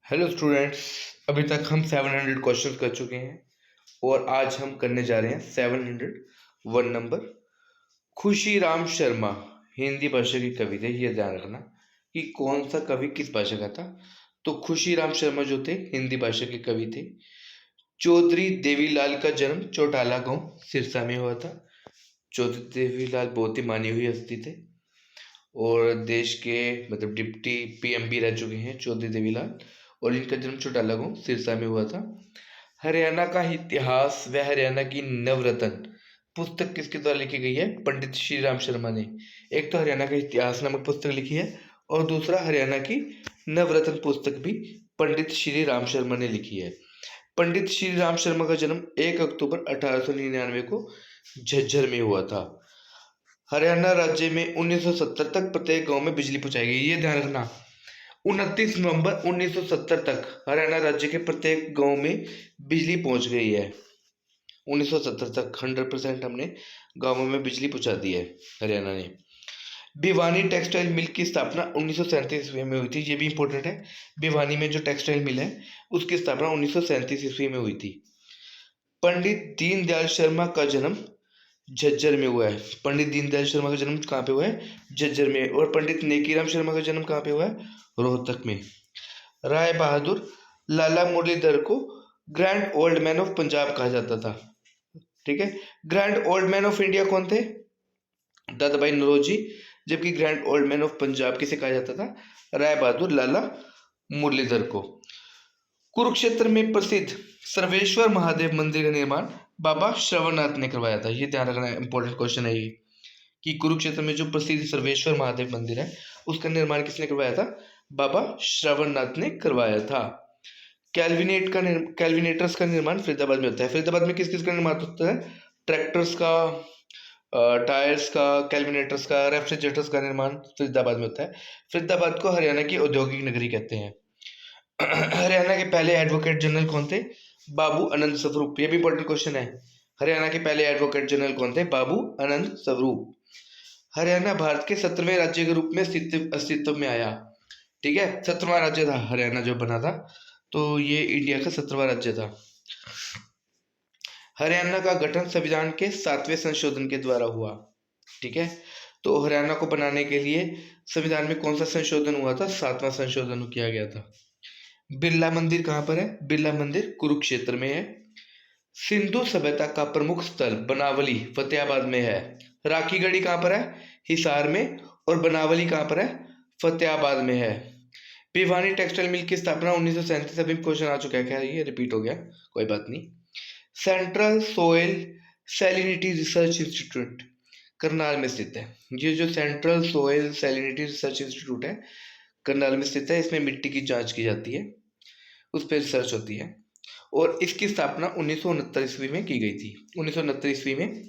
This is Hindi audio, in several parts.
Hello students. अभी तक हम 700 क्वेश्चंस कर चुके हैं और आज हम करने जा रहे हैं 701 नंबर। खुशी राम शर्मा हिंदी भाषा की कवि थे। ये ध्यान रखना कि कौन सा कवि किस भाषा का था। तो खुशी राम शर्मा जो थे हिंदी भाषा के कवि थे। चौधरी देवीलाल का जन्म चौटाला गांव सिरसा में हुआ था। चौधरी देवीलाल बहुत ही मानी हुई हस्ती थे और देश के मतलब डिप्टी पीएम भी रह चुके हैं चौधरी देवीलाल, और इनका जन्म चौटाला गांव सिरसा में हुआ था। हरियाणा का इतिहास व हरियाणा की नवरत्न पुस्तक किसके द्वारा लिखी गई है? पंडित श्री राम शर्मा ने। एक तो हरियाणा का इतिहास नामक पुस्तक लिखी है और दूसरा हरियाणा की नवरत्न पुस्तक भी पंडित श्री राम शर्मा ने लिखी है। पंडित श्री राम शर्मा का जन्म 1 अक्टूबर 1899 को झज्जर में हुआ था। हरियाणा राज्य में 1970 तक प्रत्येक गांव में बिजली पहुंचाई गई। ये ध्यान रखना, 29 नवंबर 1970 तक हरियाणा राज्य के प्रत्येक गांव में बिजली पहुंच गई है। 1970 तक 100% हमने गांवों में बिजली पहुंचा दी है हरियाणा ने। भिवानी टेक्सटाइल मिल की स्थापना 1937 ईस्वी में हुई थी। ये भी इंपॉर्टेंट है। भिवानी में जो टेक्सटाइल मिल है उसकी स्थापना 1937 ईस्वी में हुई थी। पंडित दीनदयाल शर्मा का जन्म झज्जर में हुआ है। पंडित दीनदयाल शर्मा का जन्म कहाँ पे हुआ है? झज्जर में। और पंडित नेकीराम शर्मा का जन्म कहाँ पे हुआ है? रोहतक में। राय बहादुर लाला मुरलीधर को grand old man of Punjab कहा जाता था। ठीक है। Grand old man of India कौन थे? दादा भाई नौरोजी। जबकि grand old man of Punjab किसे कहा जाता था? राय बहादुर लाला मुरलीधर को। कुरुक्षेत्र में प्रसिद्ध सर्वेश्वर महादेव मंदिर का निर्माण बाबा श्रवणनाथ ने करवाया था। ये ध्यान रखना, इंपॉर्टेंट क्वेश्चन है ये कि कुरुक्षेत्र में जो प्रसिद्ध सर्वेश्वर महादेव मंदिर है उसका निर्माण किसने करवाया था? बाबा श्रवणनाथ ने करवाया था। कैलविनेटर्स का निर्माण फरीदाबाद में होता है। फरीदाबाद में किस किस का निर्माण होता है? ट्रैक्टर्स का, टायर्स का, कैलविनेटर्स का, रेफ्रिजरेटर्स का निर्माण फरीदाबाद में होता है। फरीदाबाद को हरियाणा की औद्योगिक नगरी कहते हैं। हरियाणा के पहले एडवोकेट जनरल कौन थे? बाबू आनंद स्वरूप। ये भी इंपॉर्टेंट क्वेश्चन है। हरियाणा के पहले एडवोकेट जनरल कौन थे? बाबू आनंद स्वरूप। हरियाणा भारत के 17वें राज्य के रूप में अस्तित्व में आया। ठीक है, 17वां राज्य था हरियाणा जो बना था, तो ये इंडिया का 17वां राज्य था। हरियाणा का गठन संविधान के 7वें संशोधन के द्वारा हुआ। ठीक है, तो हरियाणा को बनाने के लिए संविधान में कौन सा संशोधन हुआ था? 7वां संशोधन किया गया था। बिरला मंदिर कहाँ पर है? बिरला मंदिर कुरुक्षेत्र में है। सिंधु सभ्यता का प्रमुख स्थल बनावली फतेहाबाद में है। राखी गढ़ी कहाँ पर है? हिसार में। और बनावली कहाँ पर है? फतेहाबाद में है। भिवानी टेक्सटाइल मिल की स्थापना 1937। अभी क्वेश्चन आ चुका है, क्या ये रिपीट हो गया, कोई बात नहीं। Central soil salinity research institute Karnal में स्थित है। ये जो central soil salinity research institute है करनाल में स्थित है। इसमें मिट्टी की जांच की जाती है, उस पर रिसर्च होती है और इसकी स्थापना 1969 ईस्वी में की गई थी। 1969 ईस्वी में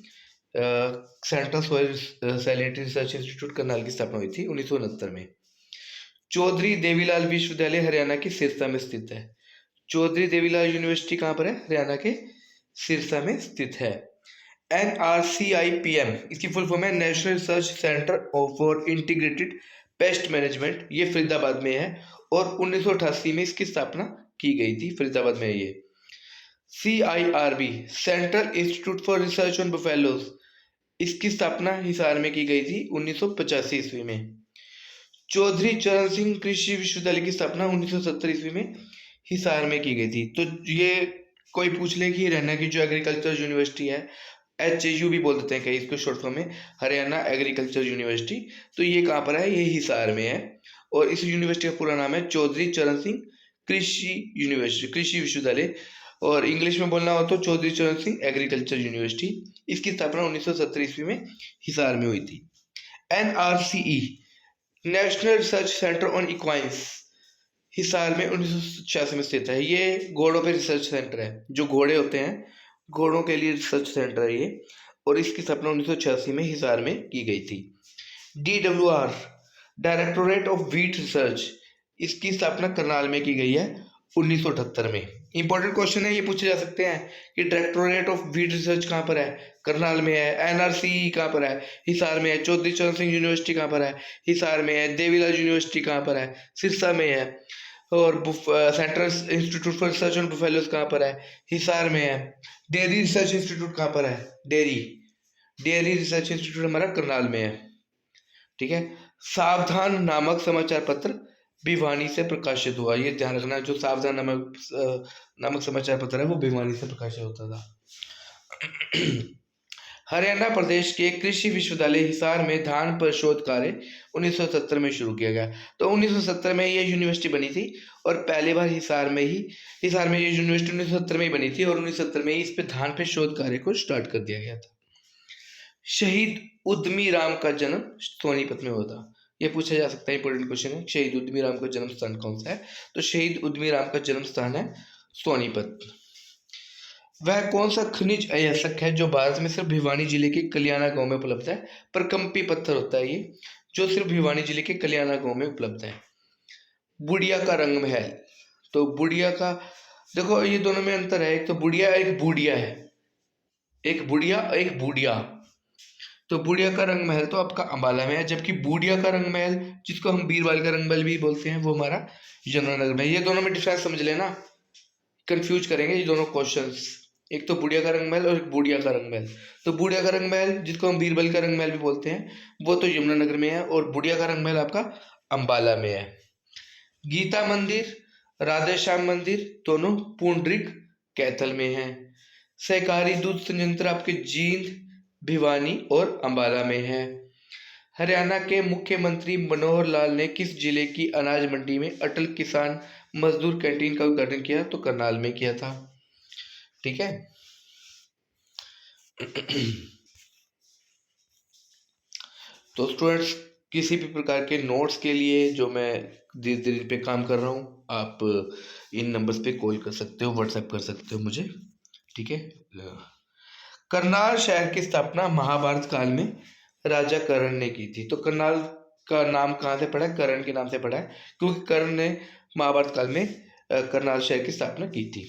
central soil salinity research institute Karnal की स्थापना हुई थी 1969 में। चौधरी देवीलाल विश्वविद्यालय हरियाणा के सिरसा में स्थित है। चौधरी देवीलाल यूनिवर्सिटी कहाँ पर है? हरियाणा के सिरसा में स्थित है। NRCIPM इसकी फुल फॉर्म है national research centre for integrated pest management. ये फरीदाबाद में है और 1988 में इसकी स्थापना की गई थी। फरीदाबाद में है ये। CIRB central institute for research on buffaloes, इसकी स्थापना हिसार में की गई थी 1985 ईस्वी में। चौधरी चरण सिंह कृषि विश्वविद्यालय की स्थापना 1970 ईस्वी में हिसार में की गई थी। तो ये कोई पूछ ले कि हरियाणा की जो एग्रीकल्चर यूनिवर्सिटी है, HAU भी बोल देते हैं कई इसको शॉर्ट फॉर्म में, हरियाणा एग्रीकल्चर यूनिवर्सिटी, तो ये कहाँ पर है? ये हिसार में है। और इस यूनिवर्सिटी का पूरा नाम है चौधरी चरण सिंह कृषि यूनिवर्सिटी, कृषि विश्वविद्यालय, और इंग्लिश में बोलना हो तो चौधरी चरण सिंह एग्रीकल्चर यूनिवर्सिटी। इसकी स्थापना 1970 ईस्वी में हिसार में हुई थी। NRCE national research centre on equines Hisar में 1986 में स्थित है। ये घोड़ों पे रिसर्च सेंटर है, जो घोड़े होते हैं घोड़ों के लिए रिसर्च सेंटर है ये, और इसकी स्थापना 1986 में हिसार में की गई थी। DWR directorate of wheat research, इसकी स्थापना करनाल में की गई है 1978 में। इंपॉर्टेंट क्वेश्चन है, ये पूछे जा सकते हैं कि डायरेक्टोरेट ऑफ व्हीट रिसर्च कहाँ पर है? करनाल में है। NRCE कहाँ पर है? हिसार में है। चौधरी चरण सिंह यूनिवर्सिटी कहाँ पर है? हिसार में है। देवीलाल यूनिवर्सिटी कहाँ पर है? सिरसा में है। और central institute for research on buffaloes कहाँ पर है? हिसार में है। डेयरी रिसर्च इंस्टीट्यूट कहाँ पर है? डेयरी डेयरी रिसर्च इंस्टीट्यूट हमारा करनाल में है। ठीक है। सावधान नामक समाचार पत्र भिवानी से प्रकाशित हुआ। ये ध्यान रखना, जो सावधान नामक समाचार पत्र है वो भिवानी से प्रकाशित होता था। हरियाणा प्रदेश के कृषि विश्वविद्यालय हिसार में धान पर शोध कार्य 1970 में शुरू किया गया। तो 1970 में ये यूनिवर्सिटी बनी थी और पहली बार हिसार में ये यूनिवर्सिटी 1970 में ही बनी थी और 1970 में ही इस पे धान पे शोध कार्य को स्टार्ट कर दिया गया था। शहीद उद्यमी राम का जन्म सोनीपत में हुआ था। ये पूछा जा सकता है, इंपॉर्टेंट क्वेश्चन है। शहीद उद्यमी राम का जन्म स्थान कौन सा है? तो शहीद उद्यमी राम का जन्म स्थान है सोनीपत। वह कौन सा खनिज अयस्क है जो भारत में सिर्फ भिवानी जिले के कलियाना गांव में उपलब्ध है? प्रकम्पी पत्थर होता है ये, जो सिर्फ भिवानी जिले के कलियाना गांव में उपलब्ध है। बुढ़िया का रंग महल, तो बुढ़िया का, देखो ये दोनों में अंतर है, एक तो बुढ़िया एक बूढ़िया है, एक बुढ़िया एक बूढ़िया। तो बुढ़िया का रंग महल तो आपका अंबाला में है, जबकि बूढ़िया का रंग महल, जिसको हम बीरबल का रंग महल भी बोलते हैं, वो हमारा यमुनानगर में। ये दोनों में डिफरेंस समझ लेना, कंफ्यूज करेंगे ये दोनों क्वेश्चंस। एक तो बुढ़िया का रंग महल और एक बूढ़िया का रंग महल। तो बुढ़िया का रंग महल, जिसको हम बीरबल का रंग महल भी बोलते हैं, वो तो यमुनानगर में है, और बुढ़िया का रंग महल आपका अंबाला में है। गीता मंदिर, राधे श्याम मंदिर दोनों पुंडरिक कैथल में है। सहकारी दूध संयंत्र आपके जींद, भिवानी और अंबाला में है। हरियाणा के मुख्यमंत्री मनोहर लाल ने किस जिले की अनाज मंडी में अटल किसान मजदूर कैंटीन का उद्घाटन किया? तो करनाल में किया था। ठीक है। तो स्टूडेंट्स, किसी भी प्रकार के नोट्स के लिए जो मैं धीरे धीरे पे काम कर रहा हूँ, आप इन नंबर्स पे कॉल कर सकते हो, व्हाट्सएप कर सकते हो मुझे। ठीक है। करनाल शहर की स्थापना महाभारत काल में राजा कर्ण ने की थी। तो करनाल का नाम कहाँ से पड़ा है? कर्ण के नाम से पड़ा है, क्योंकि कर्ण ने महाभारत काल में करनाल शहर की स्थापना की थी।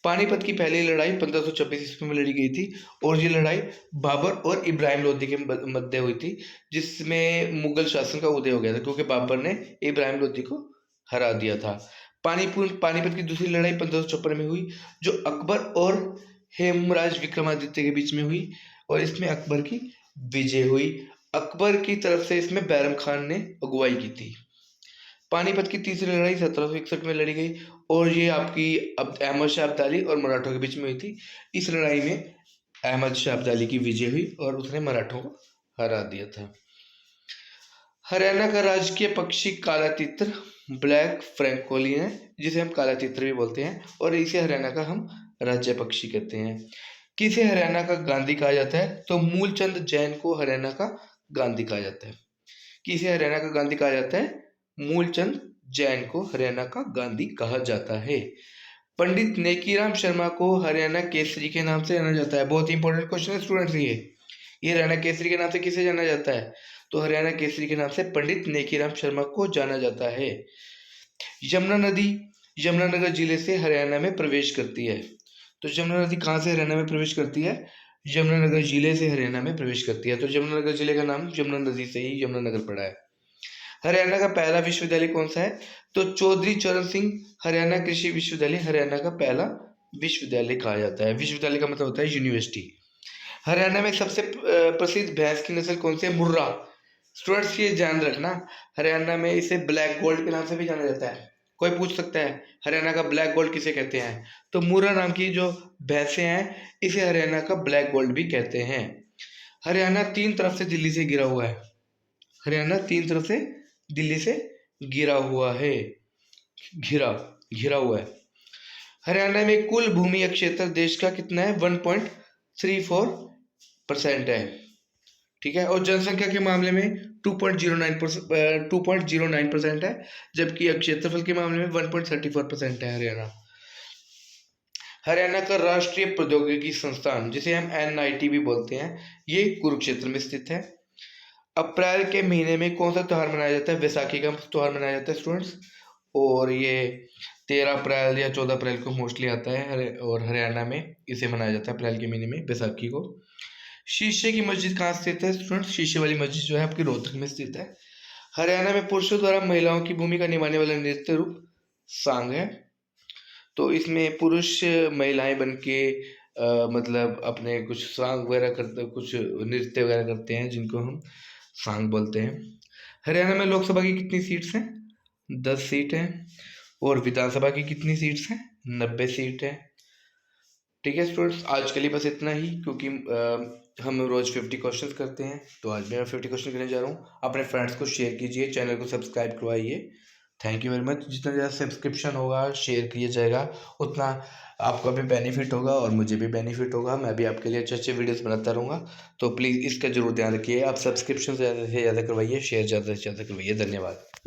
पानीपत की पहली लड़ाई 1526 ईस्वी में लड़ी गई थी, और ये लड़ाई बाबर और इब्राहिम लोदी के मध्य हुई थी, जिसमें मुगल शासन का उदय हो गया था, क्योंकि बाबर ने इब्राहिम लोदी को हरा दिया था। पानीपत की दूसरी लड़ाई 1556 में हुई, जो अकबर और हेमराज विक्रमादित्य के बीच में हुई, और इसमें अकबर की विजय हुई। अकबर की तरफ से इसमें बैरम खान ने अगुवाई की थी। पानीपत की तीसरी लड़ाई 1761 में लड़ी गई, और ये आपकी अहमद शाह अब्दाली और मराठों के बीच में हुई थी। इस लड़ाई में अहमद शाह अब्दाली की विजय हुई और उसने मराठों को हरा दिया था। हरियाणा का राजकीय पक्षी काला तितर ब्लैक फ्रैंकोलिन है, जिसे हम काला तितर भी बोलते हैं, और इसे हरियाणा का हम राज्य पक्षी कहते हैं। किसे हरियाणा का गांधी कहा जाता है? तो मूलचंद जैन को हरियाणा का गांधी कहा जाता है। किसे हरियाणा का गांधी कहा जाता है? मूलचंद जैन को हरियाणा का गांधी कहा जाता है। पंडित नेकीराम शर्मा को हरियाणा केसरी के नाम से जाना जाता है। बहुत इंपॉर्टेंट क्वेश्चन है स्टूडेंट्स, ये हरियाणा केसरी के नाम से किसे जाना जाता है? तो हरियाणा केसरी के नाम से पंडित नेकीराम शर्मा को जाना जाता है। यमुना नदी यमुनानगर जिले से हरियाणा में प्रवेश करती है। तो यमुना नदी कहाँ से हरियाणा में प्रवेश करती है? यमुनानगर जिले से हरियाणा में प्रवेश करती है। तो यमुनानगर जिले का नाम यमुना नदी से ही यमुनानगर पड़ा है। हरियाणा का पहला विश्वविद्यालय कौन सा है? तो चौधरी चरण सिंह हरियाणा कृषि विश्वविद्यालय हरियाणा का पहला विश्वविद्यालय कहा जाता है। विश्वविद्यालय का मतलब होता है यूनिवर्सिटी। हरियाणा में सबसे प्रसिद्ध भैंस की नस्ल कौन सी है? मुर्रा। स्टूडेंट्स ये ध्यान रखना, हरियाणा में इसे ब्लैक गोल्ड के नाम से भी जाना जाता है। कोई पूछ सकता है हरियाणा का ब्लैक गोल्ड किसे कहते हैं? तो मुर्रा नाम की जो भैंसें हैं, इसे हरियाणा का ब्लैक गोल्ड भी कहते हैं। हरियाणा तीन तरफ से दिल्ली से घिरा हुआ है। हरियाणा तीन तरफ से दिल्ली से घिरा हुआ है, घिरा हुआ है। हरियाणा में कुल भूमि क्षेत्र देश का कितना है? 1.34% है। ठीक है। और जनसंख्या के मामले में 2.09% है, जबकि क्षेत्रफल के मामले में 1.34% है हरियाणा। हरियाणा का राष्ट्रीय प्रौद्योगिकी संस्थान, जिसे हम NIT भी बोलते हैं, ये कुरुक्षेत्र में स्थित है। अप्रैल के महीने में कौन सा त्यौहार मनाया जाता है? वैसाखी का त्यौहार मनाया जाता है स्टूडेंट्स, और ये 13 अप्रैल या 14 अप्रैल को मोस्टली आता है, और हरियाणा में इसे मनाया जाता है अप्रैल के महीने में, वैसाखी को। शीशे की मस्जिद कहाँ स्थित है स्टूडेंट्स? शीशे वाली मस्जिद जो है आपकी रोहतक में स्थित है। हरियाणा में पुरुषों द्वारा महिलाओं की भूमिका निभाने वाला नृत्य रूप सांग है। तो इसमें पुरुष महिलाएं बन के मतलब अपने कुछ सांग वगैरह करते, कुछ नृत्य वगैरह करते हैं, जिनको हम सांग बोलते हैं। हरियाणा में लोकसभा की कितनी सीट्स हैं? 10 सीट हैं। और विधानसभा की कितनी सीट्स हैं? 90 सीट है। ठीक है स्टूडेंट्स, आज के लिए बस इतना ही, क्योंकि हम रोज 50 क्वेश्चंस करते हैं, तो आज मैं 50 क्वेश्चन करने जा रहा हूँ। अपने फ्रेंड्स को शेयर कीजिए, चैनल को सब्सक्राइब करवाइए। Thank you very much. जितना ज़्यादा सब्सक्रिप्शन होगा, शेयर किया जाएगा, उतना आपका भी बेनिफिट होगा और मुझे भी बेनिफिट होगा। मैं भी आपके लिए अच्छे अच्छे वीडियोस बनाता रहूँगा। तो प्लीज़ इसका जरूर ध्यान रखिए। आप सब्सक्रिप्शन ज़्यादा से ज़्यादा करवाइए, शेयर ज़्यादा से ज़्यादा करवाइए। धन्यवाद।